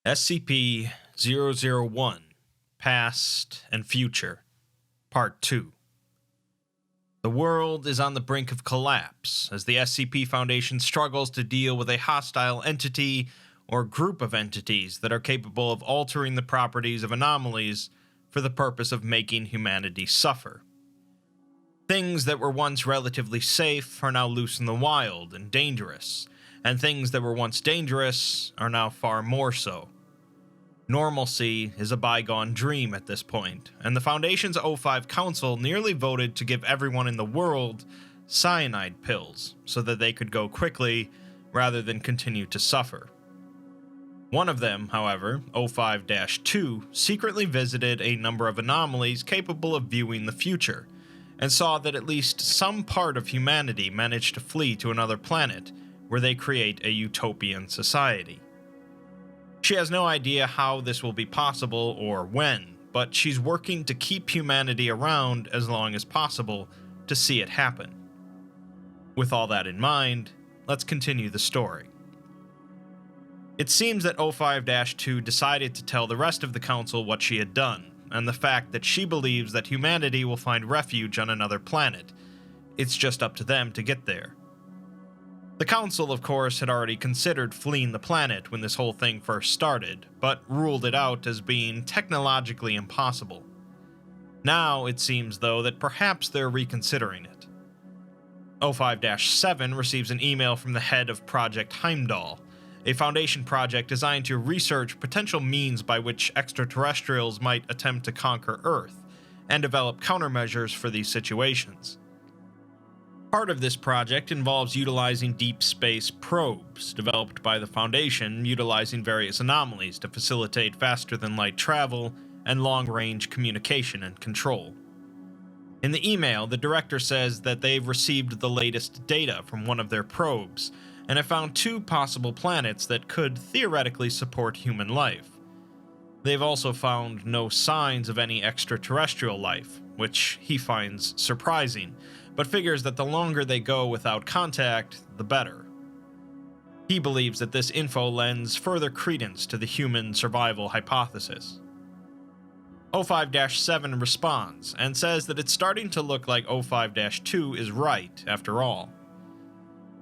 SCP-001, Past and Future, Part 2. The world is on the brink of collapse as the SCP Foundation struggles to deal with a hostile entity or group of entities that are capable of altering the properties of anomalies for the purpose of making humanity suffer. Things that were once relatively safe are now loose in the wild and dangerous, and things that were once dangerous are now far more so. Normalcy is a bygone dream at this point, and the Foundation's O5 Council nearly voted to give everyone in the world cyanide pills so that they could go quickly rather than continue to suffer. One of them, however, O5-2, secretly visited a number of anomalies capable of viewing the future, and saw that at least some part of humanity managed to flee to another planet where they create a utopian society. She has no idea how this will be possible or when, but she's working to keep humanity around as long as possible to see it happen. With all that in mind, let's continue the story. It seems that O5-2 decided to tell the rest of the Council what she had done, and the fact that she believes that humanity will find refuge on another planet. It's just up to them to get there. The Council, of course, had already considered fleeing the planet when this whole thing first started, but ruled it out as being technologically impossible. Now, it seems though that perhaps they're reconsidering it. O5-7 receives an email from the head of Project Heimdall, a Foundation project designed to research potential means by which extraterrestrials might attempt to conquer Earth, and develop countermeasures for these situations. Part of this project involves utilizing deep space probes, developed by the Foundation utilizing various anomalies to facilitate faster-than-light travel and long-range communication and control. In the email, the director says that they've received the latest data from one of their probes, and have found 2 possible planets that could theoretically support human life. They've also found no signs of any extraterrestrial life, which he finds surprising, but figures that the longer they go without contact, the better. He believes that this info lends further credence to the human survival hypothesis. O5-7 responds, and says that it's starting to look like O5-2 is right, after all.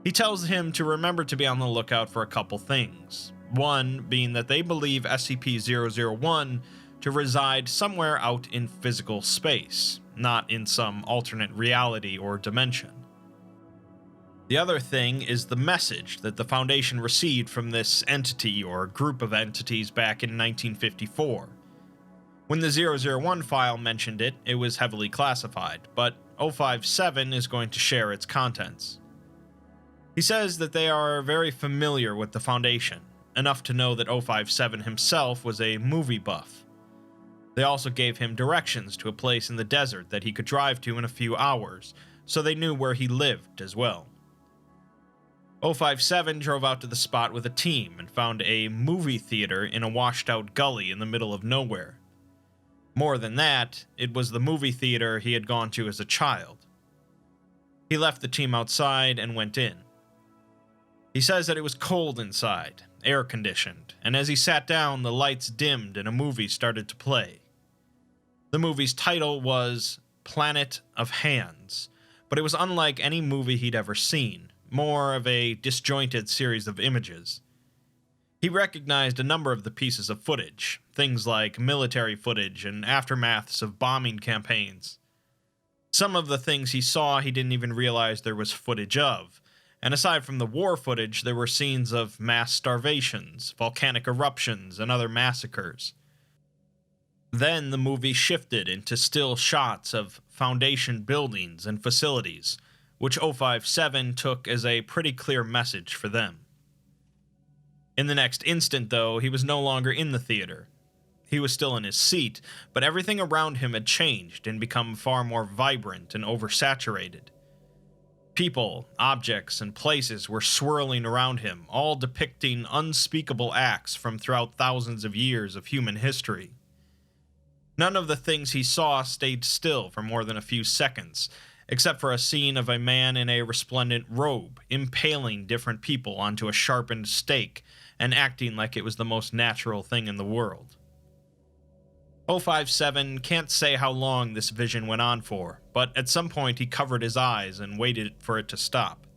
He tells him to remember to be on the lookout for a couple things. One being that they believe SCP-001 to reside somewhere out in physical space, not in some alternate reality or dimension. The other thing is the message that the Foundation received from this entity or group of entities back in 1954. When the 001 file mentioned it, it was heavily classified, but O5-7 is going to share its contents. He says that they are very familiar with the Foundation, enough to know that O5-7 himself was a movie buff. They also gave him directions to a place in the desert that he could drive to in a few hours, so they knew where he lived as well. O5-7 drove out to the spot with a team and found a movie theater in a washed-out gully in the middle of nowhere. More than that, it was the movie theater he had gone to as a child. He left the team outside and went in. He says that it was cold inside, air-conditioned, and as he sat down, the lights dimmed and a movie started to play. The movie's title was Planet of Hands, but it was unlike any movie he'd ever seen, more of a disjointed series of images. He recognized a number of the pieces of footage, things like military footage and aftermaths of bombing campaigns. Some of the things he saw he didn't even realize there was footage of, and aside from the war footage, there were scenes of mass starvations, volcanic eruptions, and other massacres. Then the movie shifted into still shots of Foundation buildings and facilities, which O5-7 took as a pretty clear message for them. In the next instant, though, he was no longer in the theater. He was still in his seat, but everything around him had changed and become far more vibrant and oversaturated. People, objects, and places were swirling around him, all depicting unspeakable acts from throughout thousands of years of human history. None of the things he saw stayed still for more than a few seconds, except for a scene of a man in a resplendent robe impaling different people onto a sharpened stake and acting like it was the most natural thing in the world. 057 can't say how long this vision went on for, but at some point he covered his eyes and waited for it to stop.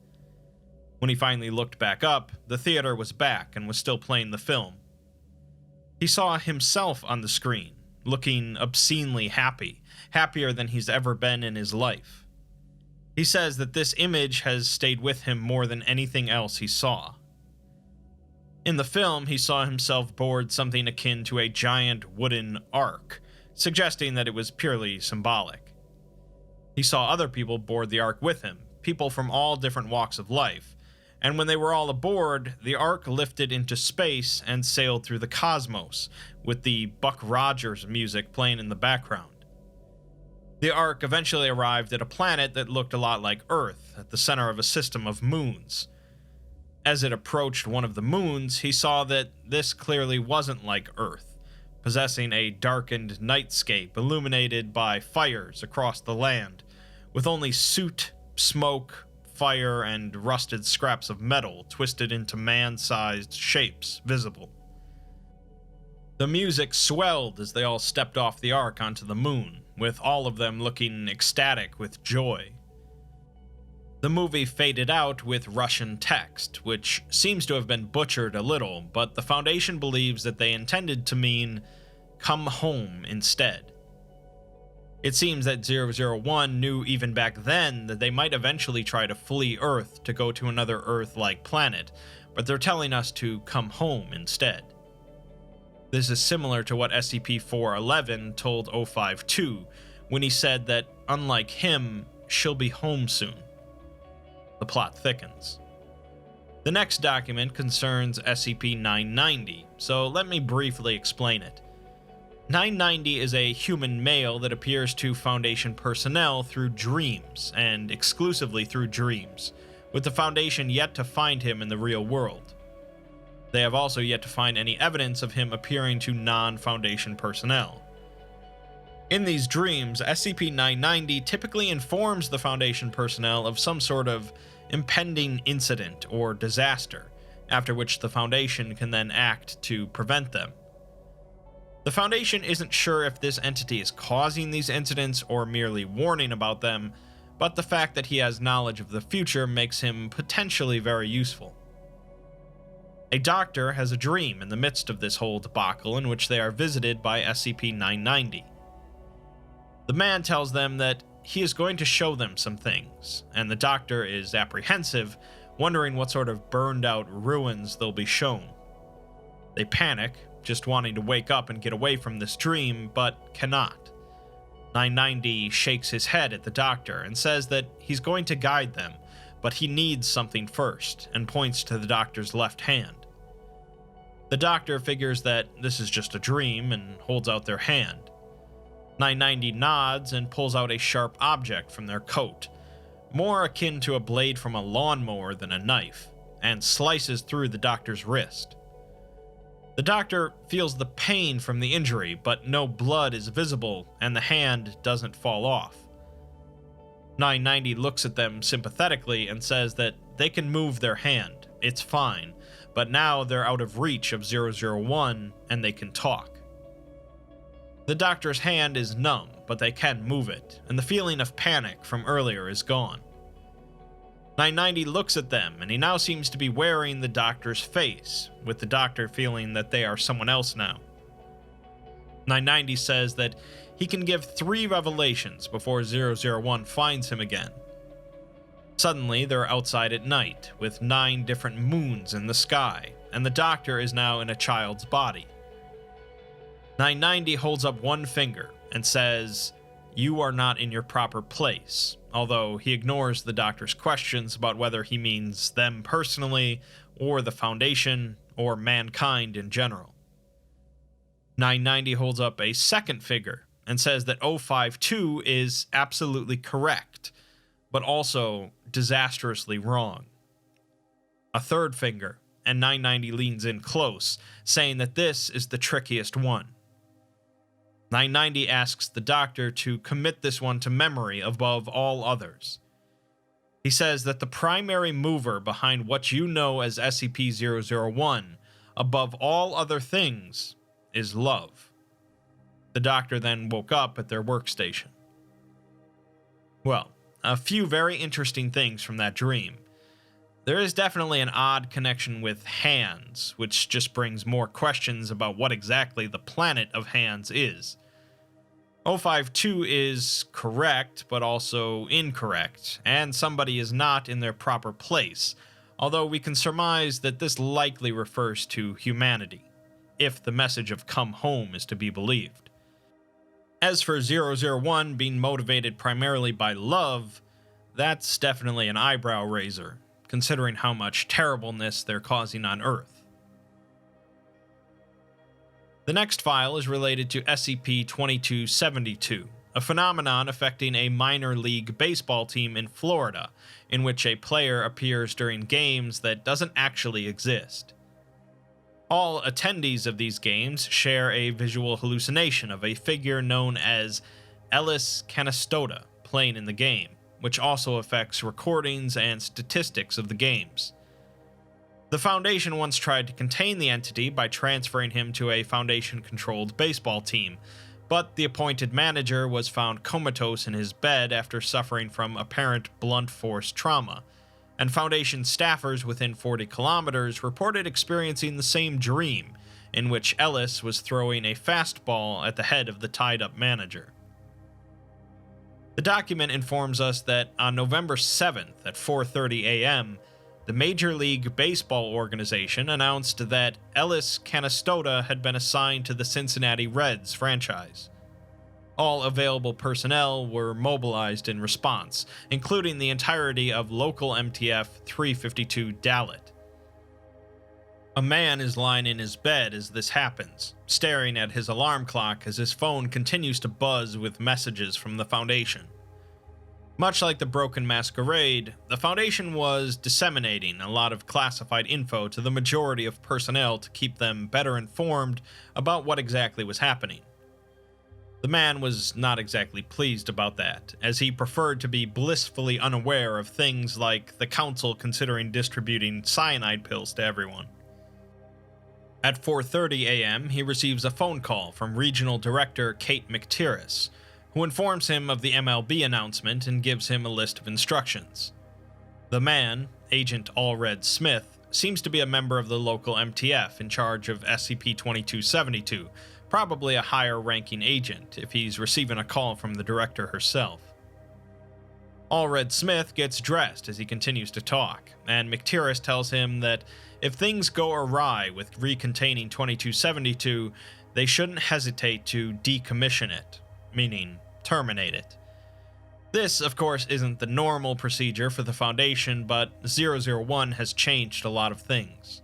When he finally looked back up, the theater was back and was still playing the film. He saw himself on the screen, looking obscenely happy, happier than he's ever been in his life. He says that this image has stayed with him more than anything else he saw. In the film, he saw himself board something akin to a giant wooden ark, suggesting that it was purely symbolic. He saw other people board the ark with him, people from all different walks of life, and when they were all aboard, the ark lifted into space and sailed through the cosmos, with the Buck Rogers music playing in the background. The ark eventually arrived at a planet that looked a lot like Earth, at the center of a system of moons. As it approached one of the moons, he saw that this clearly wasn't like Earth, possessing a darkened nightscape illuminated by fires across the land, with only soot, smoke, fire, and rusted scraps of metal twisted into man-sized shapes visible. The music swelled as they all stepped off the ark onto the moon, with all of them looking ecstatic with joy. The movie faded out with Russian text, which seems to have been butchered a little, but the Foundation believes that they intended to mean, "come home" instead. It seems that 001 knew even back then that they might eventually try to flee Earth to go to another Earth-like planet, but they're telling us to come home instead. This is similar to what SCP-011 told 052 when he said that, unlike him, she'll be home soon. The plot thickens. The next document concerns SCP-990, so let me briefly explain it. 990 is a human male that appears to Foundation personnel through dreams, and exclusively through dreams, with the Foundation yet to find him in the real world. They have also yet to find any evidence of him appearing to non-Foundation personnel. In these dreams, SCP-990 typically informs the Foundation personnel of some sort of impending incident or disaster, after which the Foundation can then act to prevent them. The Foundation isn't sure if this entity is causing these incidents or merely warning about them, but the fact that he has knowledge of the future makes him potentially very useful. A doctor has a dream in the midst of this whole debacle in which they are visited by SCP-990. The man tells them that he is going to show them some things, and the doctor is apprehensive, wondering what sort of burned-out ruins they'll be shown. They panic, just wanting to wake up and get away from this dream, but cannot. 990 shakes his head at the doctor and says that he's going to guide them, but he needs something first, and points to the doctor's left hand. The doctor figures that this is just a dream and holds out their hand. 990 nods and pulls out a sharp object from their coat, more akin to a blade from a lawnmower than a knife, and slices through the doctor's wrist. The doctor feels the pain from the injury, but no blood is visible and the hand doesn't fall off. 990 looks at them sympathetically and says that they can move their hand, it's fine, but now they're out of reach of 001 and they can talk. The doctor's hand is numb, but they can move it, and the feeling of panic from earlier is gone. 990 looks at them, and he now seems to be wearing the doctor's face, with the doctor feeling that they are someone else now. 990 says that he can give 3 revelations before 001 finds him again. Suddenly, they're outside at night, with 9 different moons in the sky, and the doctor is now in a child's body. 990 holds up one finger and says, "You are not in your proper place," although he ignores the doctor's questions about whether he means them personally, or the Foundation, or mankind in general. 990 holds up a second finger and says that 052 is absolutely correct, but also disastrously wrong. A third finger, and 990 leans in close, saying that this is the trickiest one. 990 asks the doctor to commit this one to memory above all others. He says that the primary mover behind what you know as SCP-001 above all other things, is love. The doctor then woke up at their workstation. Well, a few very interesting things from that dream. There is definitely an odd connection with hands, which just brings more questions about what exactly the planet of hands is. 052 is correct, but also incorrect, and somebody is not in their proper place, although we can surmise that this likely refers to humanity, if the message of come home is to be believed. As for 001 being motivated primarily by love, that's definitely an eyebrow raiser, considering how much terribleness they're causing on Earth. The next file is related to SCP-2272, a phenomenon affecting a minor league baseball team in Florida, in which a player appears during games that doesn't actually exist. All attendees of these games share a visual hallucination of a figure known as Ellis Canastota playing in the game, which also affects recordings and statistics of the games. The Foundation once tried to contain the entity by transferring him to a Foundation-controlled baseball team, but the appointed manager was found comatose in his bed after suffering from apparent blunt force trauma, and Foundation staffers within 40 kilometers reported experiencing the same dream, in which Ellis was throwing a fastball at the head of the tied-up manager. The document informs us that on November 7th at 4:30 a.m., the Major League Baseball organization announced that Ellis Canastota had been assigned to the Cincinnati Reds franchise. All available personnel were mobilized in response, including the entirety of local MTF 352 Dalit. A man is lying in his bed as this happens, staring at his alarm clock as his phone continues to buzz with messages from the Foundation. Much like the Broken Masquerade, the Foundation was disseminating a lot of classified info to the majority of personnel to keep them better informed about what exactly was happening. The man was not exactly pleased about that, as he preferred to be blissfully unaware of things like the council considering distributing cyanide pills to everyone. At 4:30 a.m., he receives a phone call from Regional Director Kate McTierris, who informs him of the MLB announcement and gives him a list of instructions. The man, Agent Allred Smith, seems to be a member of the local MTF in charge of SCP-2272, probably a higher-ranking agent if he's receiving a call from the director herself. Allred Smith gets dressed as he continues to talk, and McTierris tells him that if things go awry with recontaining 2272, they shouldn't hesitate to decommission it, meaning terminate it. This, of course, isn't the normal procedure for the Foundation, but 001 has changed a lot of things.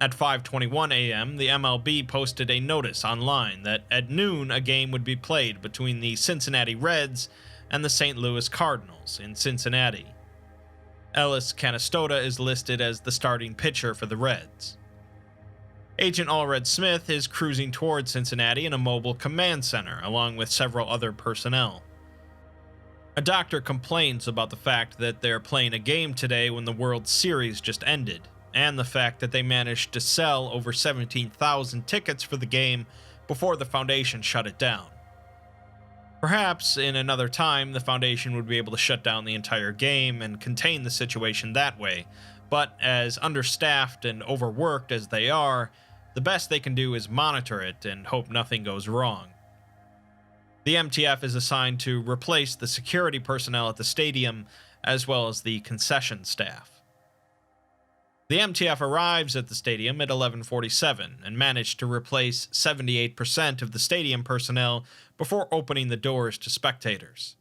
At 5:21 a.m., the MLB posted a notice online that at noon a game would be played between the Cincinnati Reds and the St. Louis Cardinals in Cincinnati. Ellis Canastota is listed as the starting pitcher for the Reds. Agent Allred Smith is cruising towards Cincinnati in a mobile command center, along with several other personnel. A doctor complains about the fact that they're playing a game today when the World Series just ended, and the fact that they managed to sell over 17,000 tickets for the game before the Foundation shut it down. Perhaps in another time, the Foundation would be able to shut down the entire game and contain the situation that way, but as understaffed and overworked as they are, the best they can do is monitor it and hope nothing goes wrong. The MTF is assigned to replace the security personnel at the stadium as well as the concession staff. The MTF arrives at the stadium at 11:47 and managed to replace 78% of the stadium personnel before opening the doors to spectators.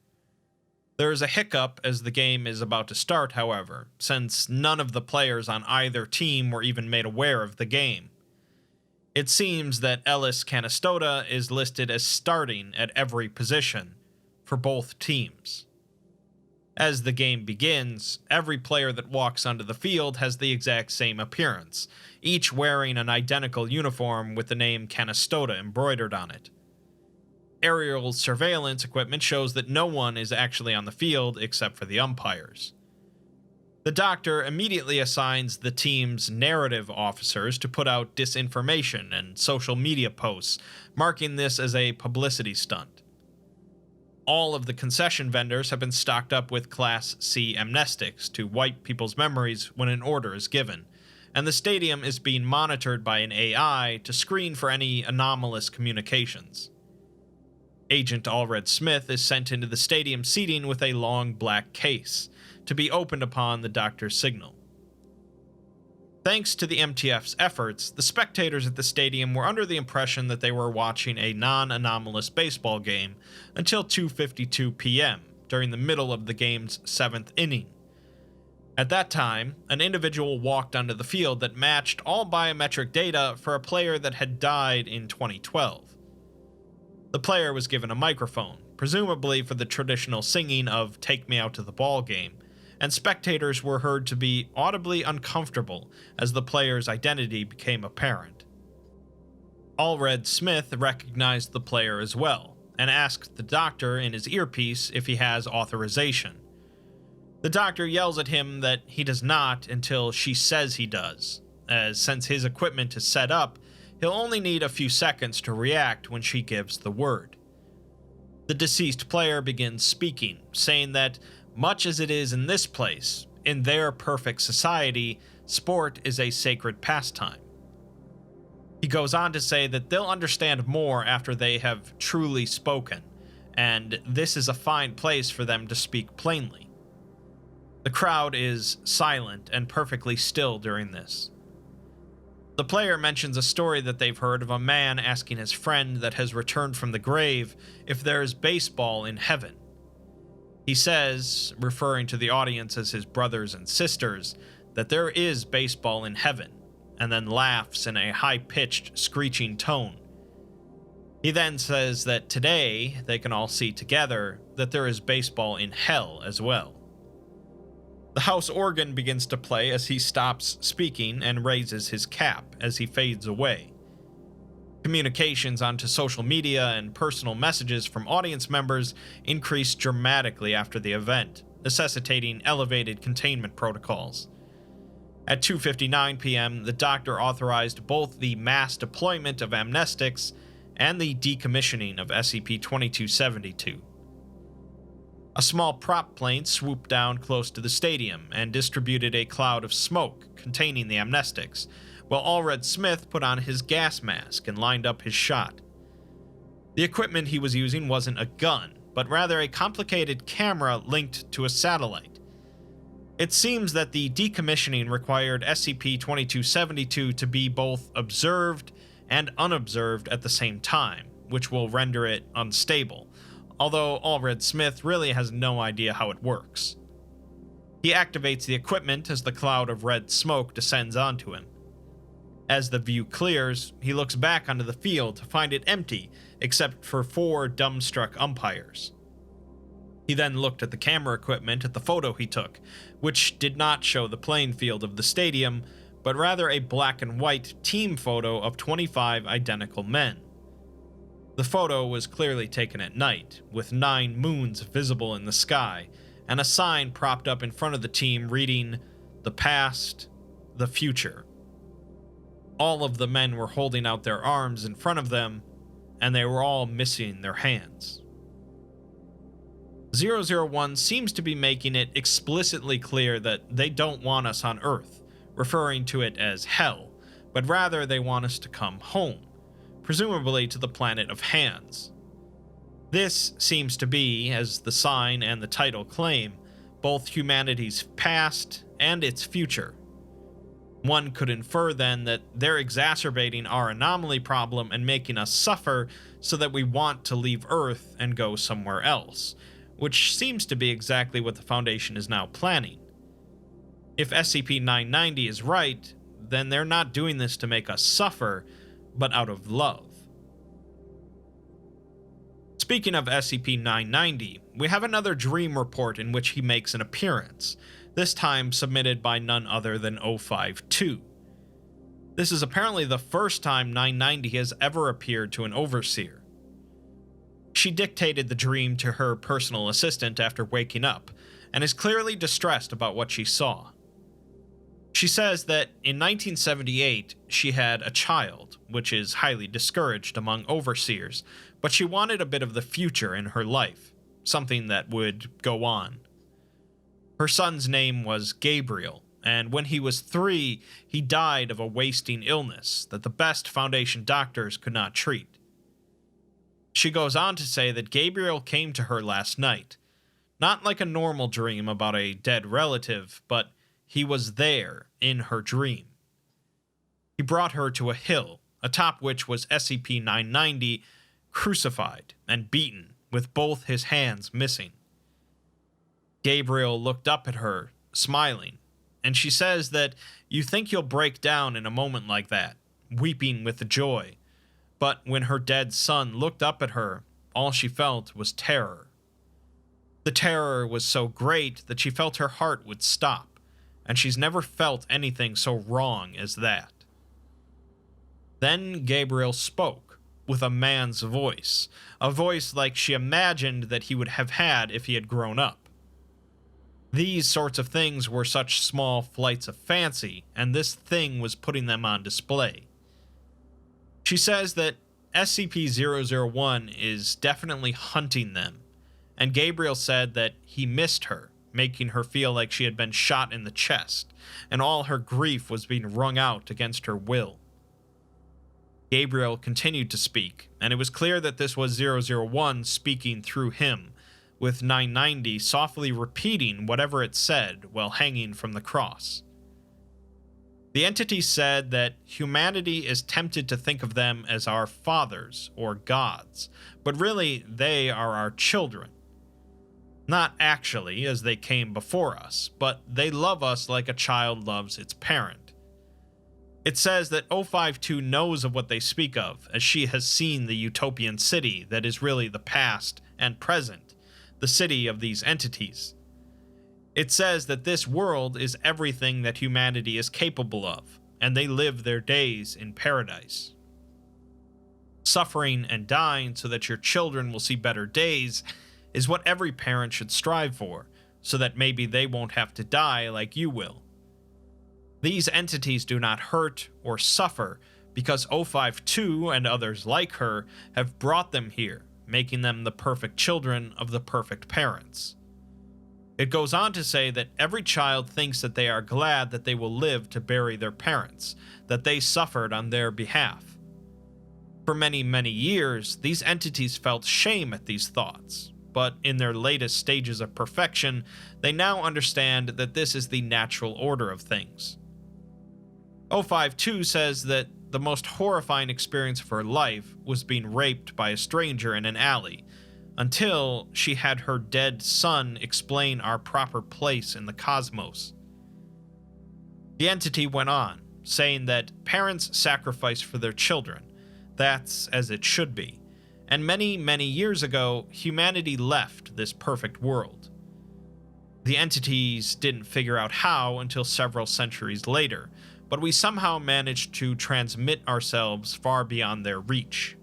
There is a hiccup as the game is about to start, however, since none of the players on either team were even made aware of the game. It seems that Ellis Canastota is listed as starting at every position for both teams. As the game begins, every player that walks onto the field has the exact same appearance, each wearing an identical uniform with the name Canastota embroidered on it. Aerial surveillance equipment shows that no one is actually on the field except for the umpires. The doctor immediately assigns the team's narrative officers to put out disinformation and social media posts, marking this as a publicity stunt. All of the concession vendors have been stocked up with Class C amnestics to wipe people's memories when an order is given, and the stadium is being monitored by an AI to screen for any anomalous communications. Agent Allred Smith is sent into the stadium seating with a long black case, to be opened upon the doctor's signal. Thanks to the MTF's efforts, the spectators at the stadium were under the impression that they were watching a non-anomalous baseball game until 2:52 p.m. during the middle of the game's 7th inning. At that time, an individual walked onto the field that matched all biometric data for a player that had died in 2012. The player was given a microphone, presumably for the traditional singing of "Take Me Out to the Ball Game," and spectators were heard to be audibly uncomfortable as the player's identity became apparent. Allred Smith recognized the player as well, and asked the doctor in his earpiece if he has authorization. The doctor yells at him that he does not until she says he does, as since his equipment is set up, he'll only need a few seconds to react when she gives the word. The deceased player begins speaking, saying that much as it is in this place, in their perfect society, sport is a sacred pastime. He goes on to say that they'll understand more after they have truly spoken, and this is a fine place for them to speak plainly. The crowd is silent and perfectly still during this. The player mentions a story that they've heard of a man asking his friend that has returned from the grave if there is baseball in heaven. He says, referring to the audience as his brothers and sisters, that there is baseball in heaven, and then laughs in a high-pitched, screeching tone. He then says that today they can all see together that there is baseball in hell as well. The house organ begins to play as he stops speaking and raises his cap as he fades away. Communications onto social media and personal messages from audience members increased dramatically after the event, necessitating elevated containment protocols. At 2:59 p.m., the doctor authorized both the mass deployment of amnestics and the decommissioning of SCP-2272. A small prop plane swooped down close to the stadium and distributed a cloud of smoke containing the amnestics, while Allred Smith put on his gas mask and lined up his shot. The equipment he was using wasn't a gun, but rather a complicated camera linked to a satellite. It seems that the decommissioning required SCP-2272 to be both observed and unobserved at the same time, which will render it unstable, although Allred Smith really has no idea how it works. He activates the equipment as the cloud of red smoke descends onto him. As the view clears, he looks back onto the field to find it empty except for 4 dumbstruck umpires. He then looked at the camera equipment at the photo he took, which did not show the playing field of the stadium, but rather a black and white team photo of 25 identical men. The photo was clearly taken at night, with 9 moons visible in the sky, and a sign propped up in front of the team reading, "The past, the future." All of the men were holding out their arms in front of them, and they were all missing their hands. 001 seems to be making it explicitly clear that they don't want us on Earth, referring to it as hell, but rather they want us to come home, presumably to the planet of Hands. This seems to be, as the sign and the title claim, both humanity's past and its future. One could infer then that they're exacerbating our anomaly problem and making us suffer so that we want to leave Earth and go somewhere else, which seems to be exactly what the Foundation is now planning. If SCP-990 is right, then they're not doing this to make us suffer, but out of love. Speaking of SCP-990, we have another dream report in which he makes an appearance, this time submitted by none other than 052. This is apparently the first time 990 has ever appeared to an overseer. She dictated the dream to her personal assistant after waking up, and is clearly distressed about what she saw. She says that in 1978, she had a child, which is highly discouraged among overseers, but she wanted a bit of the future in her life, something that would go on. Her son's name was Gabriel, and when he was 3, he died of a wasting illness that the best Foundation doctors could not treat. She goes on to say that Gabriel came to her last night, not like a normal dream about a dead relative, but he was there in her dream. He brought her to a hill, atop which was SCP-090 crucified and beaten, with both his hands missing. Gabriel looked up at her, smiling, and she says that you think you'll break down in a moment like that, weeping with joy, but when her dead son looked up at her, all she felt was terror. The terror was so great that she felt her heart would stop, and she's never felt anything so wrong as that. Then Gabriel spoke, with a man's voice, a voice like she imagined that he would have had if he had grown up. These sorts of things were such small flights of fancy, and this thing was putting them on display. She says that SCP-001 is definitely hunting them, and Gabriel said that he missed her, making her feel like she had been shot in the chest, and all her grief was being wrung out against her will. Gabriel continued to speak, and it was clear that this was 001 speaking through him, with 990 softly repeating whatever it said while hanging from the cross. The entity said that humanity is tempted to think of them as our fathers or gods, but really they are our children. Not actually, as they came before us, but they love us like a child loves its parent. It says that 052 knows of what they speak of, as she has seen the utopian city that is really the past and present, the city of these entities. It says that this world is everything that humanity is capable of, and they live their days in paradise. Suffering and dying so that your children will see better days is what every parent should strive for, so that maybe they won't have to die like you will. These entities do not hurt or suffer because 052 and others like her have brought them here, making them the perfect children of the perfect parents. It goes on to say that every child thinks that they are glad that they will live to bury their parents, that they suffered on their behalf. For many, many years, these entities felt shame at these thoughts, but in their latest stages of perfection, they now understand that this is the natural order of things. 052 says that the most horrifying experience of her life was being raped by a stranger in an alley, until she had her dead son explain our proper place in the cosmos. The entity went on, saying that parents sacrifice for their children. That's as it should be. And many, many years ago, humanity left this perfect world. The entities didn't figure out how until several centuries later, but we somehow managed to transmit ourselves far beyond their reach.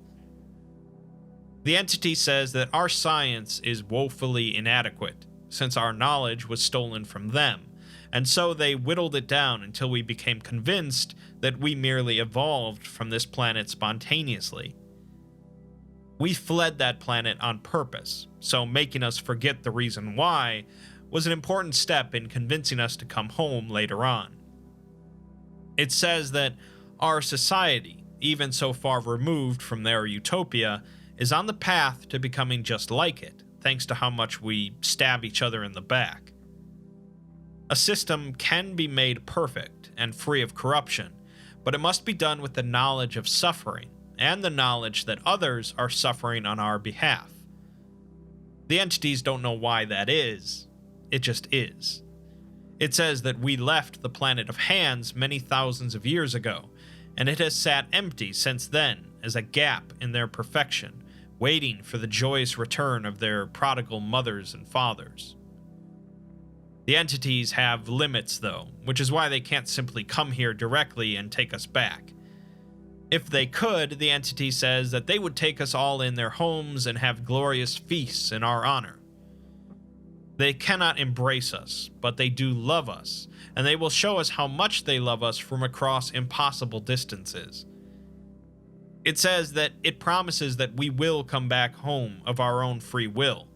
The entity says that our science is woefully inadequate, since our knowledge was stolen from them, and so they whittled it down until we became convinced that we merely evolved from this planet spontaneously. We fled that planet on purpose, so making us forget the reason why was an important step in convincing us to come home later on. It says that our society, even so far removed from their utopia, is on the path to becoming just like it, thanks to how much we stab each other in the back. A system can be made perfect and free of corruption, but it must be done with the knowledge of suffering, and the knowledge that others are suffering on our behalf. The entities don't know why that is, it just is. It says that we left the planet of hands many thousands of years ago, and it has sat empty since then as a gap in their perfection, waiting for the joyous return of their prodigal mothers and fathers. The entities have limits, though, which is why they can't simply come here directly and take us back. If they could, the entity says that they would take us all in their homes and have glorious feasts in our honor. They cannot embrace us, but they do love us, and they will show us how much they love us from across impossible distances. It says that it promises that we will come back home of our own free will,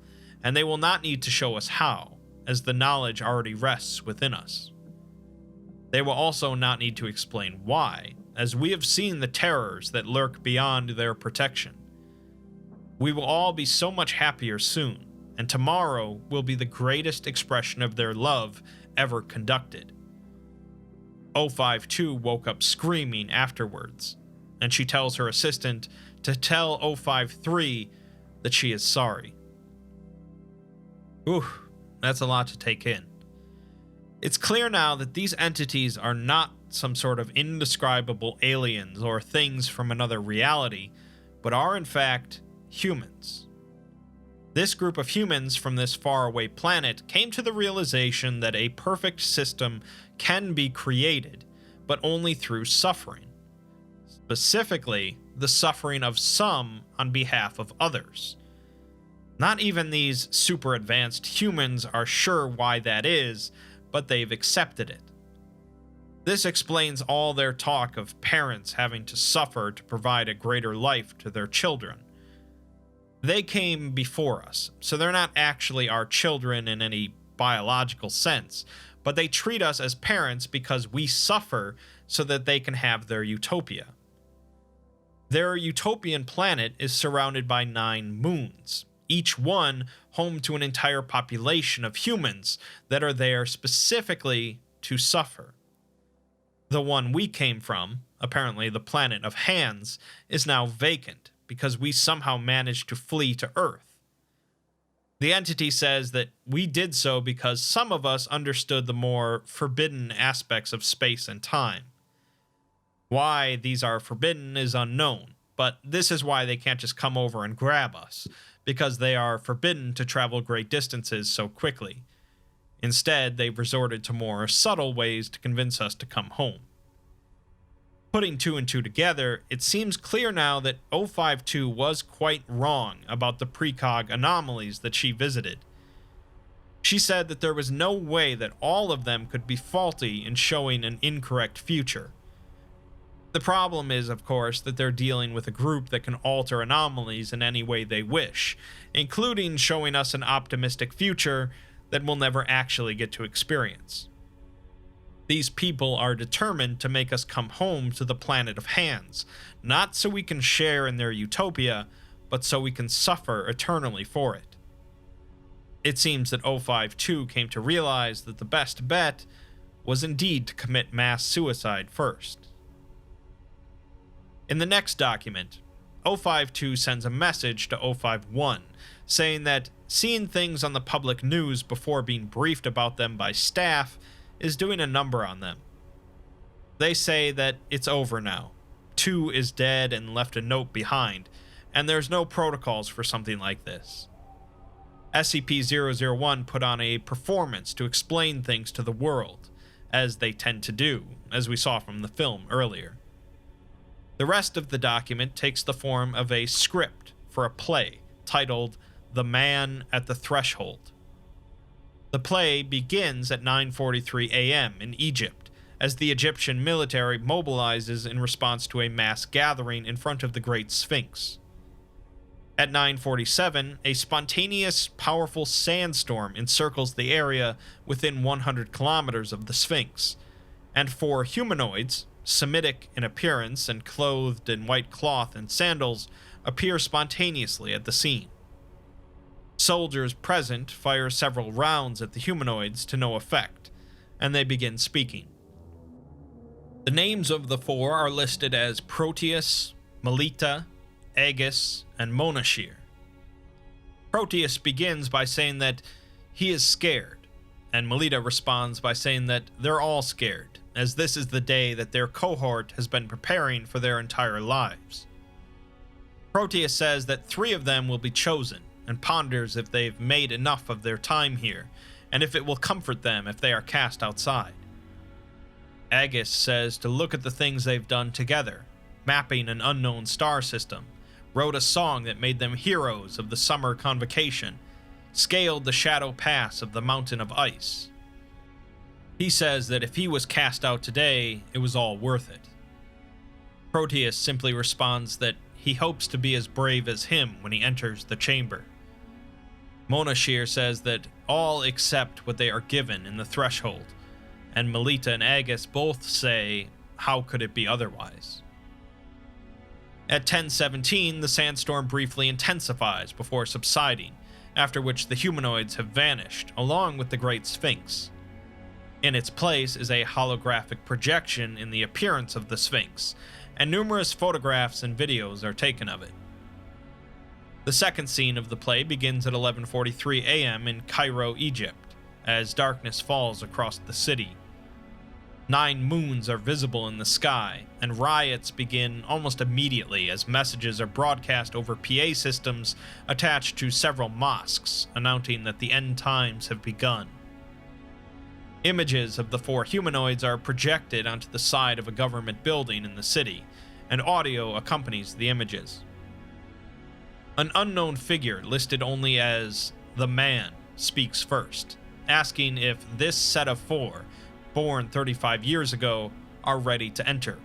and they will not need to show us how, as the knowledge already rests within us. They will also not need to explain why, as we have seen the terrors that lurk beyond their protection. We will all be so much happier soon, and tomorrow will be the greatest expression of their love ever conducted. 052 woke up screaming afterwards, and she tells her assistant to tell 053 that she is sorry. Ooh, that's a lot to take in. It's clear now that these entities are not some sort of indescribable aliens or things from another reality, but are in fact humans. This group of humans from this faraway planet came to the realization that a perfect system can be created, but only through suffering. Specifically, the suffering of some on behalf of others. Not even these super advanced humans are sure why that is, but they've accepted it. This explains all their talk of parents having to suffer to provide a greater life to their children. They came before us, so they're not actually our children in any biological sense, but they treat us as parents because we suffer so that they can have their utopia. Their utopian planet is surrounded by 9 moons, each one home to an entire population of humans that are there specifically to suffer. The one we came from, apparently the planet of Hands, is now vacant because we somehow managed to flee to Earth. The entity says that we did so because some of us understood the more forbidden aspects of space and time. Why these are forbidden is unknown, but this is why they can't just come over and grab us, because they are forbidden to travel great distances so quickly. Instead, they've resorted to more subtle ways to convince us to come home. Putting 2 and 2 together, it seems clear now that 052 was quite wrong about the precog anomalies that she visited. She said that there was no way that all of them could be faulty in showing an incorrect future. The problem is, of course, that they're dealing with a group that can alter anomalies in any way they wish, including showing us an optimistic future that we'll never actually get to experience. These people are determined to make us come home to the planet of Hands, not so we can share in their utopia, but so we can suffer eternally for it. It seems that 052 came to realize that the best bet was indeed to commit mass suicide first. In the next document, 052 sends a message to 051, saying that seeing things on the public news before being briefed about them by staff is doing a number on them. They say that it's over now. 2 is dead and left a note behind, and there's no protocols for something like this. SCP-001 put on a performance to explain things to the world, as they tend to do, as we saw from the film earlier. The rest of the document takes the form of a script for a play titled The Man at the Threshold. The play begins at 9:43 a.m. in Egypt, as the Egyptian military mobilizes in response to a mass gathering in front of the Great Sphinx. At 9:47, a spontaneous, powerful sandstorm encircles the area within 100 kilometers of the Sphinx, and 4 humanoids, Semitic in appearance and clothed in white cloth and sandals, appear spontaneously at the scene. Soldiers present fire several rounds at the humanoids to no effect, and they begin speaking. The names of the 4 are listed as Proteus, Melita, Aegis, and Monashir. Proteus begins by saying that he is scared, and Melita responds by saying that they're all scared, as this is the day that their cohort has been preparing for their entire lives. Proteus says that 3 of them will be chosen, and ponders if they've made enough of their time here, and if it will comfort them if they are cast outside. Aegis says to look at the things they've done together, mapping an unknown star system, wrote a song that made them heroes of the summer convocation, scaled the shadow pass of the mountain of ice. He says that if he was cast out today, it was all worth it. Proteus simply responds that he hopes to be as brave as him when he enters the chamber. Monashir says that all accept what they are given in the threshold, and Melita and Agus both say, how could it be otherwise? At 10:17, the sandstorm briefly intensifies before subsiding, after which the humanoids have vanished, along with the Great Sphinx. In its place is a holographic projection in the appearance of the Sphinx, and numerous photographs and videos are taken of it. The second scene of the play begins at 11:43 a.m. in Cairo, Egypt, as darkness falls across the city. 9 moons are visible in the sky, and riots begin almost immediately as messages are broadcast over PA systems attached to several mosques, announcing that the end times have begun. Images of the 4 humanoids are projected onto the side of a government building in the city, and audio accompanies the images. An unknown figure listed only as the Man speaks first, asking if this set of 4, born 35 years ago, are ready to enter.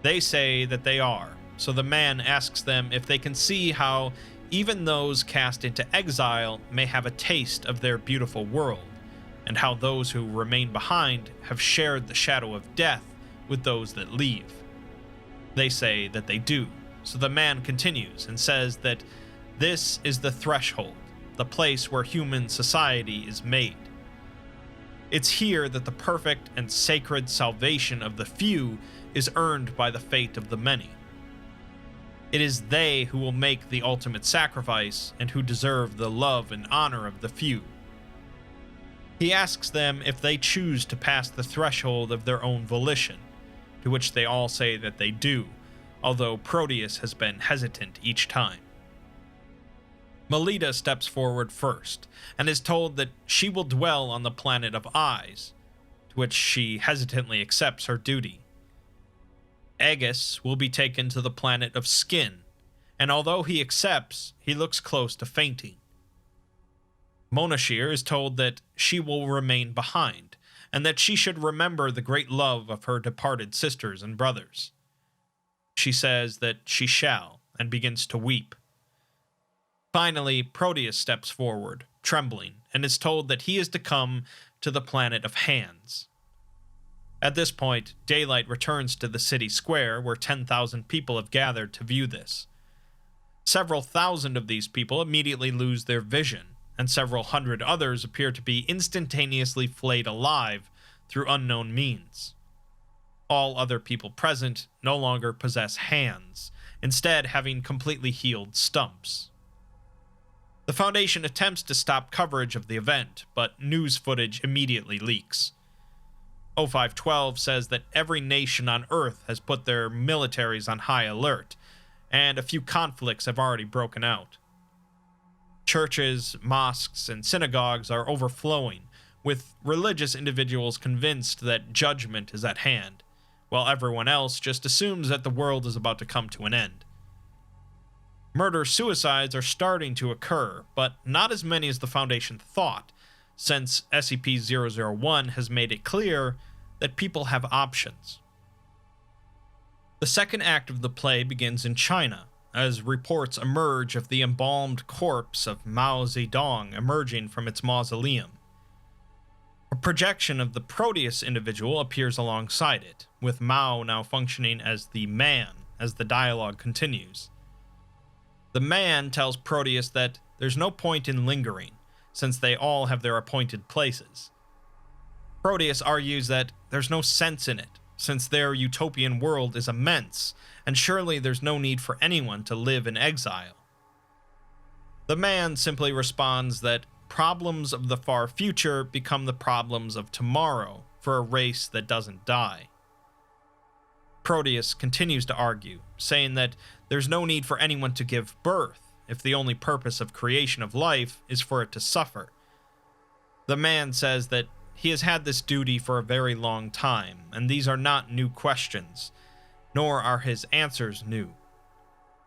They say that they are, so the Man asks them if they can see how even those cast into exile may have a taste of their beautiful world, and how those who remain behind have shared the shadow of death with those that leave. They say that they do, so the Man continues and says that this is the threshold, the place where human society is made. It's here that the perfect and sacred salvation of the few is earned by the fate of the many. It is they who will make the ultimate sacrifice and who deserve the love and honor of the few. He asks them if they choose to pass the threshold of their own volition, to which they all say that they do, although Proteus has been hesitant each time. Melita steps forward first, and is told that she will dwell on the planet of eyes, to which she hesitantly accepts her duty. Agus will be taken to the planet of skin, and although he accepts, he looks close to fainting. Monashir is told that she will remain behind, and that she should remember the great love of her departed sisters and brothers. She says that she shall, and begins to weep. Finally, Proteus steps forward, trembling, and is told that he is to come to the planet of hands. At this point, daylight returns to the city square, where 10,000 people have gathered to view this. Several thousand of these people immediately lose their vision, and several hundred others appear to be instantaneously flayed alive through unknown means. All other people present no longer possess hands, instead having completely healed stumps. The Foundation attempts to stop coverage of the event, but news footage immediately leaks. 0512 says that every nation on Earth has put their militaries on high alert, and a few conflicts have already broken out. Churches, mosques, and synagogues are overflowing, with religious individuals convinced that judgment is at hand, while everyone else just assumes that the world is about to come to an end. Murder-suicides are starting to occur, but not as many as the Foundation thought, since SCP-001 has made it clear that people have options. The second act of the play begins in China, as reports emerge of the embalmed corpse of Mao Zedong emerging from its mausoleum. A projection of the Proteus individual appears alongside it, with Mao now functioning as the Man as the dialogue continues. The Man tells Proteus that there's no point in lingering, since they all have their appointed places. Proteus argues that there's no sense in it, since their utopian world is immense, and surely there's no need for anyone to live in exile. The Man simply responds that problems of the far future become the problems of tomorrow for a race that doesn't die. Proteus continues to argue, saying that there's no need for anyone to give birth if the only purpose of creation of life is for it to suffer. The Man says that he has had this duty for a very long time, and these are not new questions, nor are his answers new.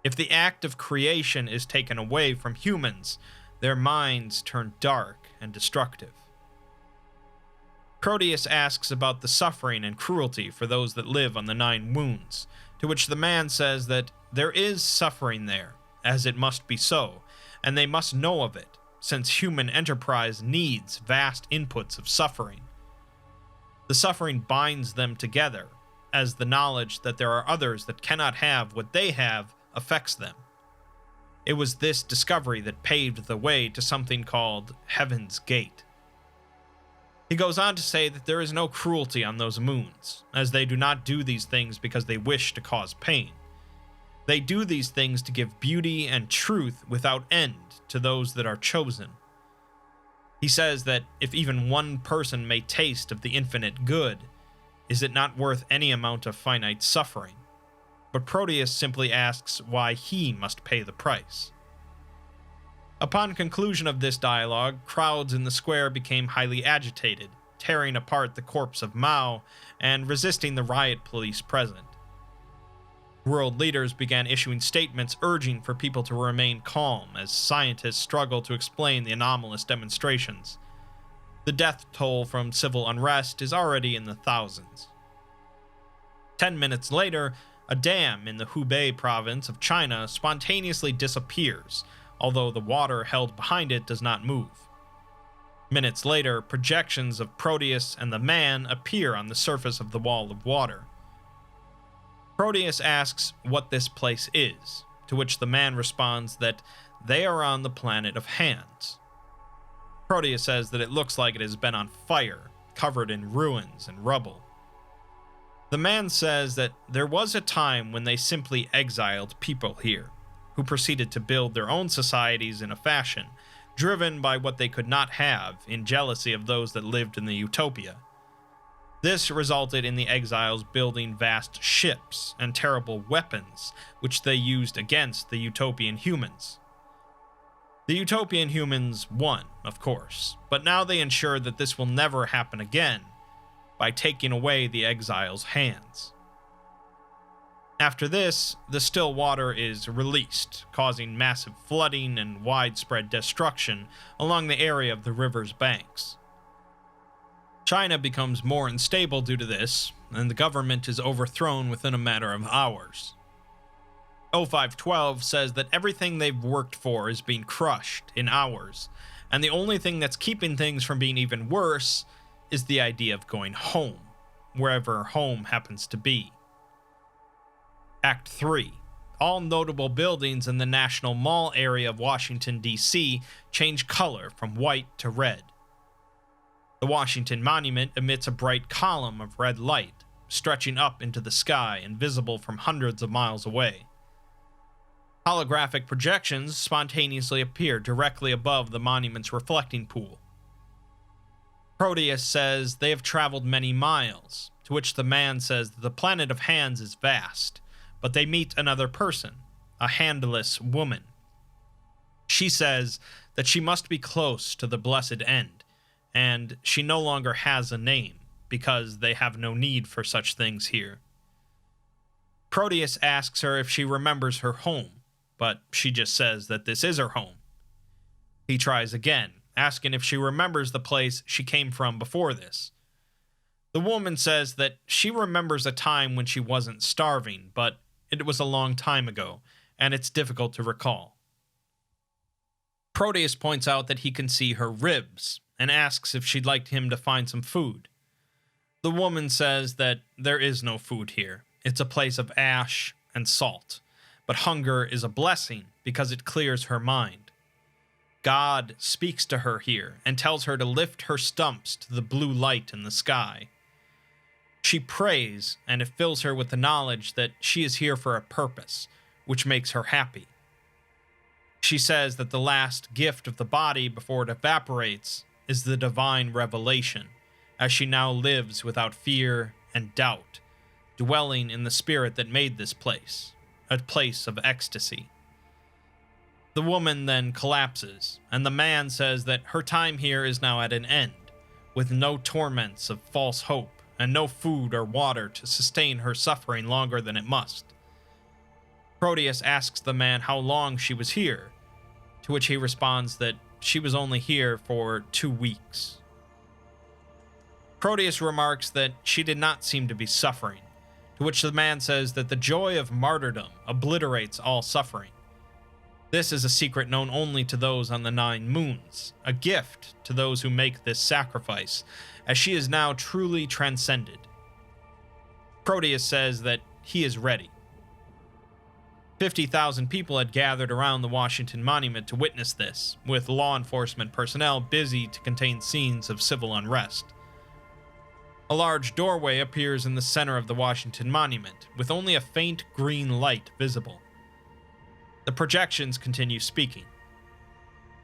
If the act of creation is taken away from humans, their minds turn dark and destructive. Proteus asks about the suffering and cruelty for those that live on the 9 wounds, to which the man says that there is suffering there, as it must be so, and they must know of it, since human enterprise needs vast inputs of suffering. The suffering binds them together, as the knowledge that there are others that cannot have what they have affects them. It was this discovery that paved the way to something called Heaven's Gate. He goes on to say that there is no cruelty on those moons, as they do not do these things because they wish to cause pain. They do these things to give beauty and truth without end to those that are chosen. He says that if even one person may taste of the infinite good, is it not worth any amount of finite suffering? But Proteus simply asks why he must pay the price. Upon conclusion of this dialogue, crowds in the square became highly agitated, tearing apart the corpse of Mao and resisting the riot police present. World leaders began issuing statements urging for people to remain calm as scientists struggled to explain the anomalous demonstrations. The death toll from civil unrest is already in the thousands. 10 minutes later, a dam in the Hubei province of China spontaneously disappears, although the water held behind it does not move. Minutes later, projections of Proteus and the man appear on the surface of the wall of water. Proteus asks what this place is, to which the man responds that they are on the planet of hands. Proteus says that it looks like it has been on fire, covered in ruins and rubble. The man says that there was a time when they simply exiled people here, who proceeded to build their own societies in a fashion, driven by what they could not have in jealousy of those that lived in the utopia. This resulted in the exiles building vast ships and terrible weapons, which they used against the utopian humans. The utopian humans won, of course, but now they ensure that this will never happen again by taking away the exiles' hands. After this, the still water is released, causing massive flooding and widespread destruction along the area of the river's banks. China becomes more unstable due to this, and the government is overthrown within a matter of hours. 0512 says that everything they've worked for is being crushed in hours, and the only thing that's keeping things from being even worse is the idea of going home, wherever home happens to be. Act 3. All notable buildings in the National Mall area of Washington, D.C. change color from white to red. The Washington Monument emits a bright column of red light, stretching up into the sky and visible from hundreds of miles away. Holographic projections spontaneously appear directly above the monument's reflecting pool. Proteus says they have traveled many miles, to which the man says that the planet of hands is vast, but they meet another person, a handless woman. She says that she must be close to the blessed end, and she no longer has a name, because they have no need for such things here. Proteus asks her if she remembers her home, but she just says that this is her home. He tries again, asking if she remembers the place she came from before this. The woman says that she remembers a time when she wasn't starving, but it was a long time ago, and it's difficult to recall. Proteus points out that he can see her ribs, and asks if she'd like him to find some food. The woman says that there is no food here. It's a place of ash and salt, but hunger is a blessing because it clears her mind. God speaks to her here and tells her to lift her stumps to the blue light in the sky. She prays, and it fills her with the knowledge that she is here for a purpose, which makes her happy. She says that the last gift of the body before it evaporates is the divine revelation, as she now lives without fear and doubt, dwelling in the spirit that made this place, a place of ecstasy. The woman then collapses, and the man says that her time here is now at an end, with no torments of false hope, and no food or water to sustain her suffering longer than it must. Proteus asks the man how long she was here, to which he responds that she was only here for 2 weeks. Proteus remarks that she did not seem to be suffering, to which the man says that the joy of martyrdom obliterates all suffering. This is a secret known only to those on the 9 moons, a gift to those who make this sacrifice, as she is now truly transcended. Proteus says that he is ready. 50,000 people had gathered around the Washington Monument to witness this, with law enforcement personnel busy to contain scenes of civil unrest. A large doorway appears in the center of the Washington Monument, with only a faint green light visible. The projections continue speaking.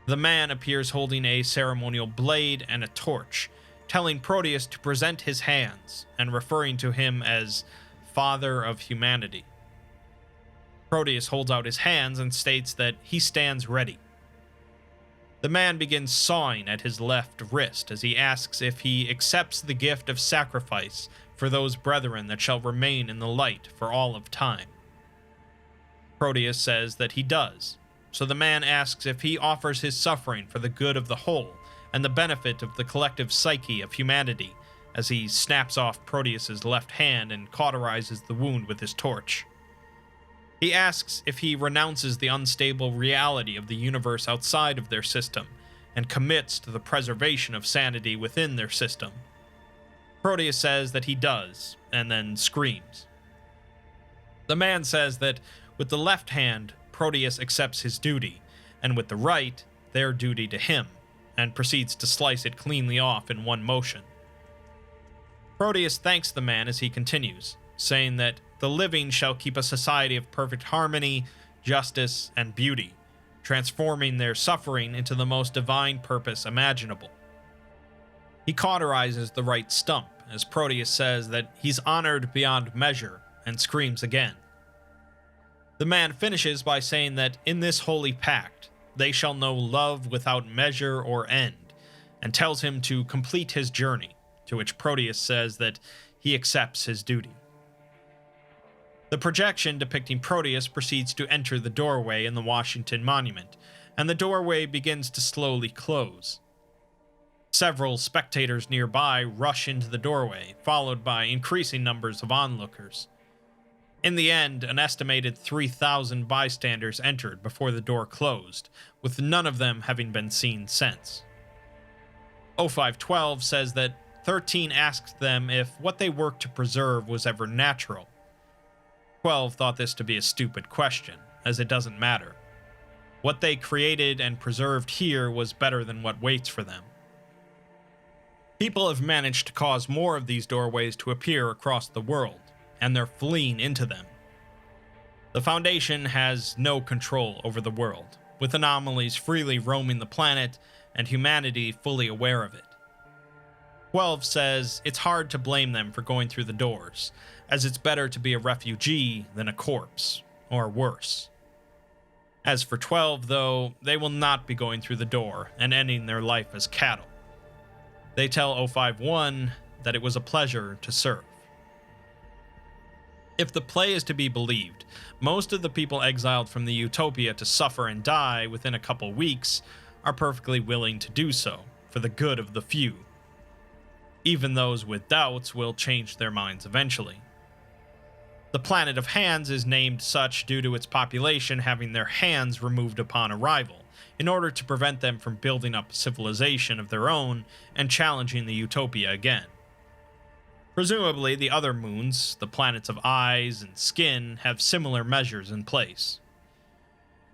The man appears holding a ceremonial blade and a torch, telling Proteus to present his hands, and referring to him as Father of Humanity. Proteus holds out his hands and states that he stands ready. The man begins sawing at his left wrist as he asks if he accepts the gift of sacrifice for those brethren that shall remain in the light for all of time. Proteus says that he does, so the man asks if he offers his suffering for the good of the whole and the benefit of the collective psyche of humanity, as he snaps off Proteus's left hand and cauterizes the wound with his torch. He asks if he renounces the unstable reality of the universe outside of their system and commits to the preservation of sanity within their system. Proteus says that he does, and then screams. The man says that with the left hand, Proteus accepts his duty, and with the right, their duty to him, and proceeds to slice it cleanly off in one motion. Proteus thanks the man as he continues, saying that the living shall keep a society of perfect harmony, justice, and beauty, transforming their suffering into the most divine purpose imaginable. He cauterizes the right stump, as Proteus says that he's honored beyond measure, and screams again. The man finishes by saying that in this holy pact, they shall know love without measure or end, and tells him to complete his journey, to which Proteus says that he accepts his duty. The projection depicting Proteus proceeds to enter the doorway in the Washington Monument, and the doorway begins to slowly close. Several spectators nearby rush into the doorway, followed by increasing numbers of onlookers. In the end, an estimated 3,000 bystanders entered before the door closed, with none of them having been seen since. 0512 says that 13 asked them if what they worked to preserve was ever natural. 12 thought this to be a stupid question, as it doesn't matter. What they created and preserved here was better than what waits for them. People have managed to cause more of these doorways to appear across the world, and they're fleeing into them. The Foundation has no control over the world, with anomalies freely roaming the planet and humanity fully aware of it. 12 says it's hard to blame them for going through the doors, as it's better to be a refugee than a corpse, or worse. As for 12, though, they will not be going through the door and ending their life as cattle. They tell 051 that it was a pleasure to serve. If the play is to be believed, most of the people exiled from the Utopia to suffer and die within a couple weeks are perfectly willing to do so, for the good of the few. Even those with doubts will change their minds eventually. The planet of hands is named such due to its population having their hands removed upon arrival, in order to prevent them from building up a civilization of their own and challenging the Utopia again. Presumably, the other moons, the planets of eyes and skin, have similar measures in place.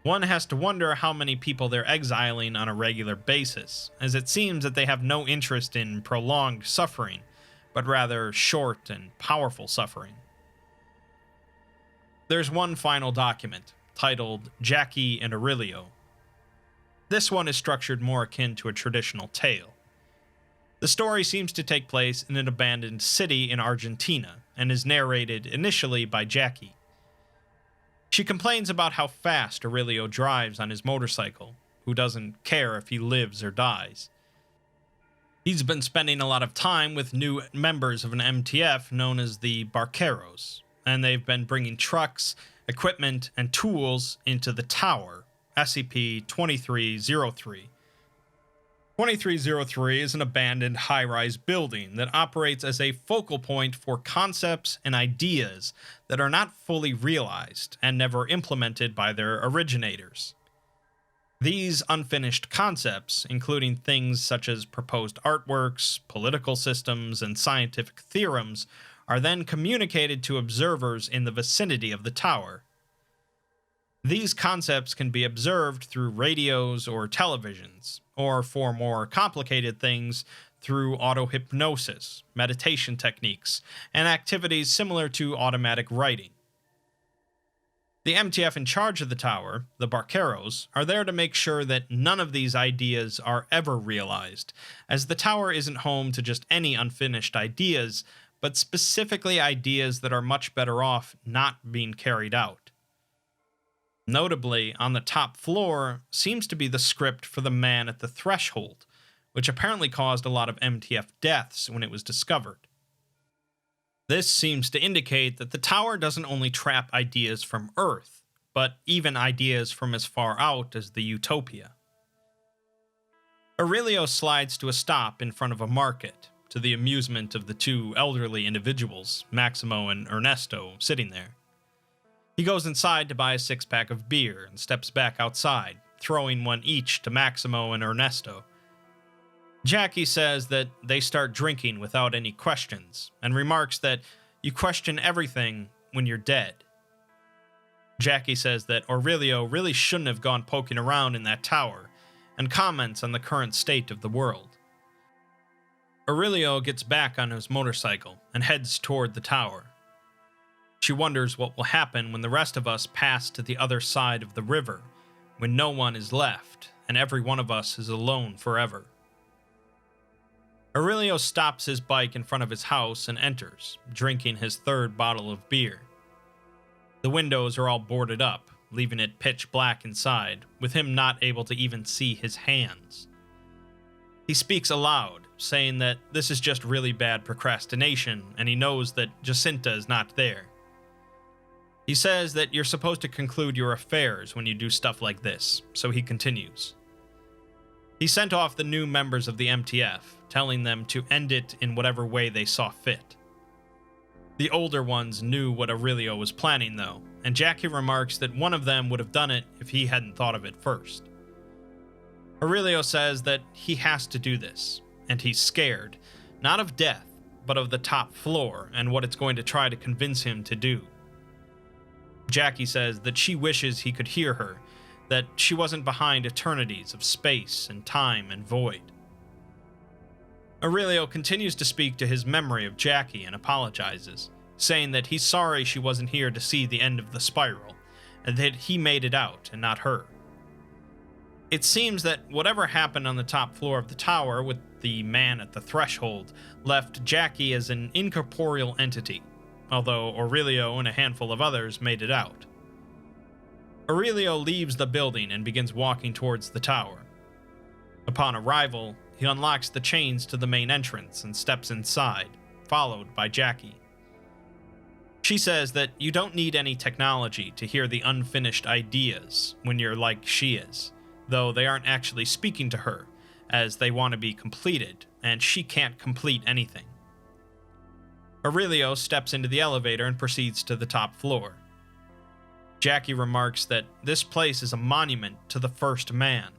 One has to wonder how many people they're exiling on a regular basis, as it seems that they have no interest in prolonged suffering, but rather short and powerful suffering. There's one final document, titled Jackie and Aurelio. This one is structured more akin to a traditional tale. The story seems to take place in an abandoned city in Argentina, and is narrated initially by Jackie. She complains about how fast Aurelio drives on his motorcycle, who doesn't care if he lives or dies. He's been spending a lot of time with new members of an MTF known as the Barqueros, and they've been bringing trucks, equipment, and tools into the tower, SCP-2303, 2303 is an abandoned high-rise building that operates as a focal point for concepts and ideas that are not fully realized and never implemented by their originators. These unfinished concepts, including things such as proposed artworks, political systems, and scientific theorems, are then communicated to observers in the vicinity of the tower. These concepts can be observed through radios or televisions, or for more complicated things, through auto-hypnosis, meditation techniques, and activities similar to automatic writing. The MTF in charge of the tower, the Barqueros, are there to make sure that none of these ideas are ever realized, as the tower isn't home to just any unfinished ideas, but specifically ideas that are much better off not being carried out. Notably, on the top floor seems to be the script for the man at the threshold, which apparently caused a lot of MTF deaths when it was discovered. This seems to indicate that the tower doesn't only trap ideas from Earth, but even ideas from as far out as the Utopia. Aurelio slides to a stop in front of a market, to the amusement of the two elderly individuals, Maximo and Ernesto, sitting there. He goes inside to buy a six-pack of beer and steps back outside, throwing one each to Maximo and Ernesto. Jackie says that they start drinking without any questions, and remarks that you question everything when you're dead. Jackie says that Aurelio really shouldn't have gone poking around in that tower, and comments on the current state of the world. Aurelio gets back on his motorcycle and heads toward the tower. She wonders what will happen when the rest of us pass to the other side of the river, when no one is left, and every one of us is alone forever. Aurelio stops his bike in front of his house and enters, drinking his third bottle of beer. The windows are all boarded up, leaving it pitch black inside, with him not able to even see his hands. He speaks aloud, saying that this is just really bad procrastination, and he knows that Jacinta is not there. He says that you're supposed to conclude your affairs when you do stuff like this, so he continues. He sent off the new members of the MTF, telling them to end it in whatever way they saw fit. The older ones knew what Aurelio was planning, though, and Jackie remarks that one of them would have done it if he hadn't thought of it first. Aurelio says that he has to do this, and he's scared, not of death, but of the top floor and what it's going to try to convince him to do. Jackie says that she wishes he could hear her, that she wasn't behind eternities of space and time and void. Aurelio continues to speak to his memory of Jackie and apologizes, saying that he's sorry she wasn't here to see the end of the spiral, and that he made it out and not her. It seems that whatever happened on the top floor of the tower with the man at the threshold left Jackie as an incorporeal entity, although Aurelio and a handful of others made it out. Aurelio leaves the building and begins walking towards the tower. Upon arrival, he unlocks the chains to the main entrance and steps inside, followed by Jackie. She says that you don't need any technology to hear the unfinished ideas when you're like she is, though they aren't actually speaking to her, as they want to be completed, and she can't complete anything. Aurelio steps into the elevator and proceeds to the top floor. Jackie remarks that this place is a monument to the first man,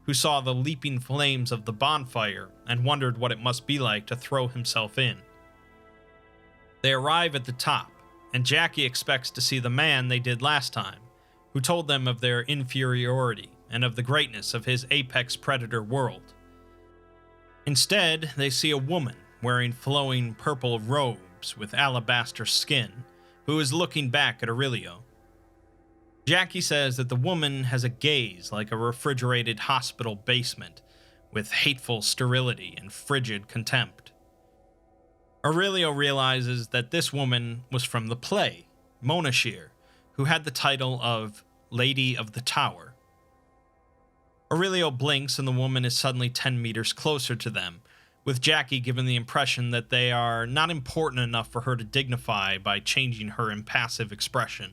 who saw the leaping flames of the bonfire and wondered what it must be like to throw himself in. They arrive at the top, and Jackie expects to see the man they did last time, who told them of their inferiority and of the greatness of his apex predator world. Instead, they see a woman wearing flowing purple robes with alabaster skin, who is looking back at Aurelio. Jackie says that the woman has a gaze like a refrigerated hospital basement, with hateful sterility and frigid contempt. Aurelio realizes that this woman was from the play, Monashir, who had the title of Lady of the Tower. Aurelio blinks and the woman is suddenly 10 meters closer to them, with Jackie given the impression that they are not important enough for her to dignify by changing her impassive expression.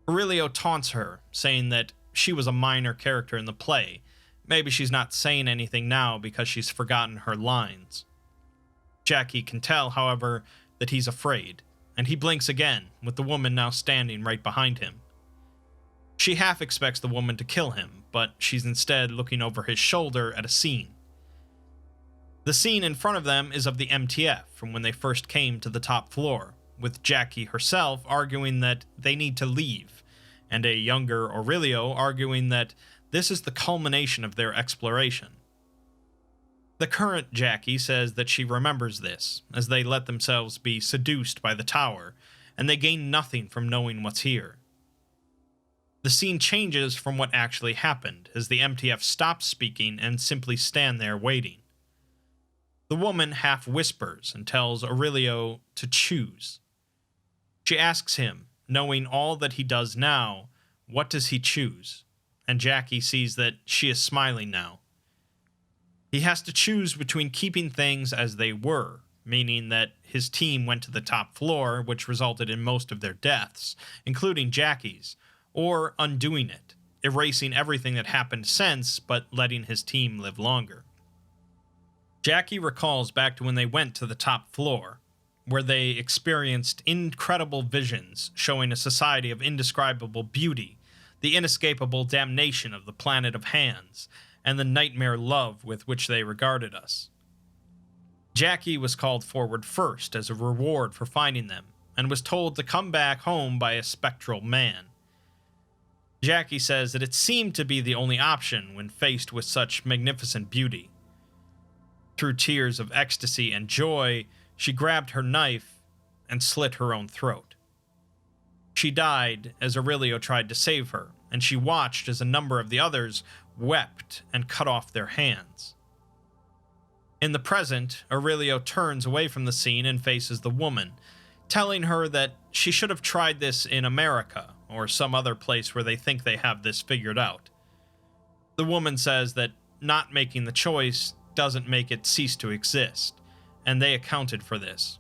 Aurelio taunts her, saying that she was a minor character in the play, Maybe she's not saying anything now because she's forgotten her lines. Jackie can tell, however, that he's afraid, and he blinks again, with the woman now standing right behind him. She half expects the woman to kill him, but she's instead looking over his shoulder at a scene. The scene in front of them is of the MTF from when they first came to the top floor, with Jackie herself arguing that they need to leave, and a younger Aurelio arguing that this is the culmination of their exploration. The current Jackie says that she remembers this, as they let themselves be seduced by the tower, and they gain nothing from knowing what's here. The scene changes from what actually happened, as the MTF stops speaking and simply stand there waiting. The woman half whispers and tells Aurelio to choose. She asks him, knowing all that he does now, what does he choose? And Jackie sees that she is smiling now. He has to choose between keeping things as they were, meaning that his team went to the top floor, which resulted in most of their deaths, including Jackie's, or undoing it, erasing everything that happened since, but letting his team live longer. Jackie recalls back to when they went to the top floor, where they experienced incredible visions showing a society of indescribable beauty, the inescapable damnation of the planet of hands, and the nightmare love with which they regarded us. Jackie was called forward first as a reward for finding them, and was told to come back home by a spectral man. Jackie says that it seemed to be the only option when faced with such magnificent beauty. Through tears of ecstasy and joy, she grabbed her knife and slit her own throat. She died as Aurelio tried to save her, and she watched as a number of the others wept and cut off their hands. In the present, Aurelio turns away from the scene and faces the woman, telling her that she should have tried this in America, or some other place where they think they have this figured out. The woman says that not making the choice doesn't make it cease to exist, and they accounted for this.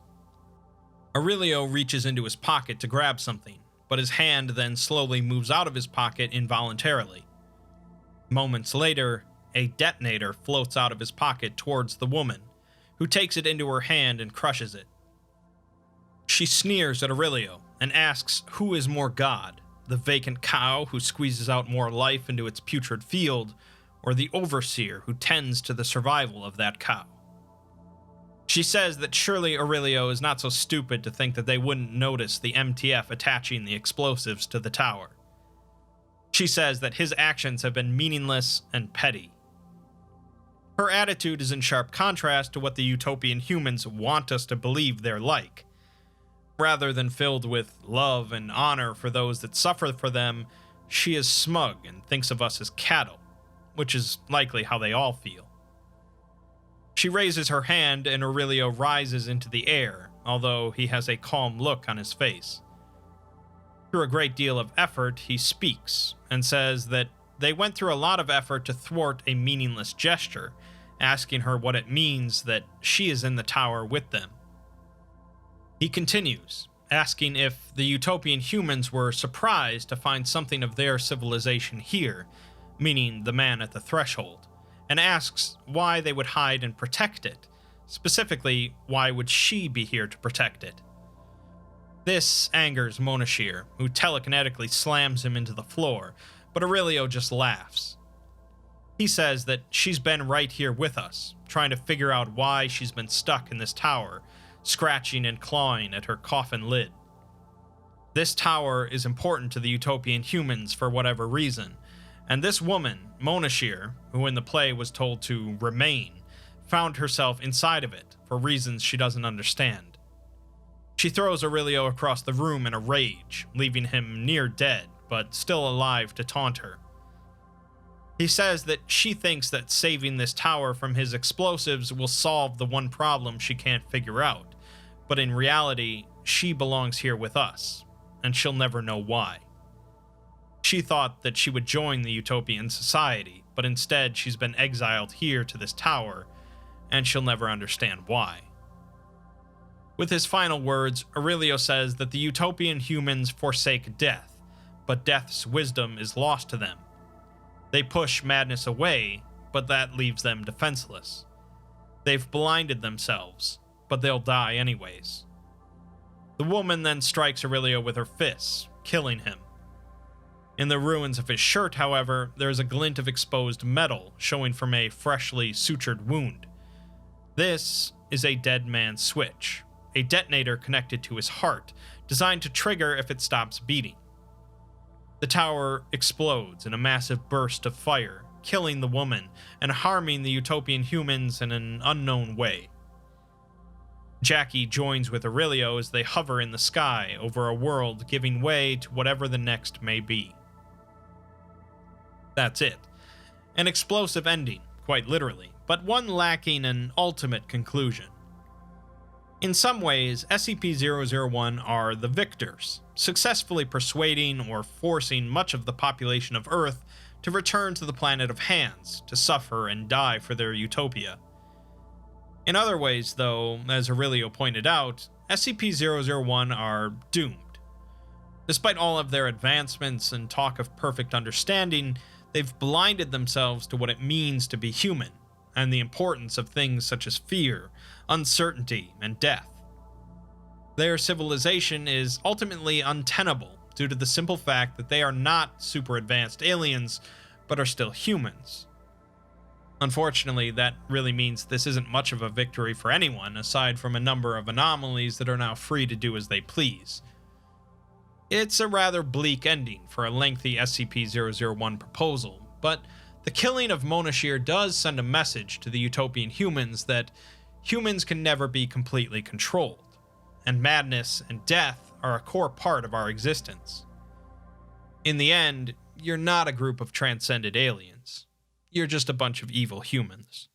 Aurelio reaches into his pocket to grab something, but his hand then slowly moves out of his pocket involuntarily. Moments later, a detonator floats out of his pocket towards the woman, who takes it into her hand and crushes it. She sneers at Aurelio and asks who is more god, the vacant cow who squeezes out more life into its putrid field, or the overseer who tends to the survival of that cow. She says that surely Aurelio is not so stupid to think that they wouldn't notice the MTF attaching the explosives to the tower. She says that his actions have been meaningless and petty. Her attitude is in sharp contrast to what the utopian humans want us to believe they're like. Rather than filled with love and honor for those that suffer for them, she is smug and thinks of us as cattle, which is likely how they all feel. She raises her hand and Aurelio rises into the air, although he has a calm look on his face. Through a great deal of effort, he speaks and says that they went through a lot of effort to thwart a meaningless gesture, asking her what it means that she is in the tower with them. He continues, asking if the utopian humans were surprised to find something of their civilization here, meaning the man at the threshold, and asks why they would hide and protect it. Specifically, why would she be here to protect it? This angers Monashir, who telekinetically slams him into the floor, but Aurelio just laughs. He says that she's been right here with us, trying to figure out why she's been stuck in this tower, scratching and clawing at her coffin lid. This tower is important to the utopian humans for whatever reason, and this woman, Monashir, who in the play was told to remain, found herself inside of it for reasons she doesn't understand. She throws Aurelio across the room in a rage, leaving him near dead, but still alive to taunt her. He says that she thinks that saving this tower from his explosives will solve the one problem she can't figure out, but in reality, she belongs here with us, and she'll never know why. She thought that she would join the utopian society, but instead she's been exiled here to this tower, and she'll never understand why. With his final words, Aurelio says that the utopian humans forsake death, but death's wisdom is lost to them. They push madness away, but that leaves them defenseless. They've blinded themselves, but they'll die anyways. The woman then strikes Aurelio with her fists, killing him. In the ruins of his shirt, however, there is a glint of exposed metal showing from a freshly sutured wound. This is a dead man's switch, a detonator connected to his heart, designed to trigger if it stops beating. The tower explodes in a massive burst of fire, killing the woman and harming the utopian humans in an unknown way. Jackie joins with Aurelio as they hover in the sky over a world giving way to whatever the next may be. That's it. An explosive ending, quite literally, but one lacking an ultimate conclusion. In some ways, SCP-001 are the victors, successfully persuading or forcing much of the population of Earth to return to the planet of Hands to suffer and die for their utopia. In other ways, though, as Aurelio pointed out, SCP-001 are doomed. Despite all of their advancements and talk of perfect understanding, they've blinded themselves to what it means to be human, and the importance of things such as fear, uncertainty, and death. Their civilization is ultimately untenable due to the simple fact that they are not super advanced aliens, but are still humans. Unfortunately, that really means this isn't much of a victory for anyone, aside from a number of anomalies that are now free to do as they please. It's a rather bleak ending for a lengthy SCP-001 proposal, but the killing of Monashir does send a message to the utopian humans that humans can never be completely controlled, and madness and death are a core part of our existence. In the end, you're not a group of transcended aliens. You're just a bunch of evil humans.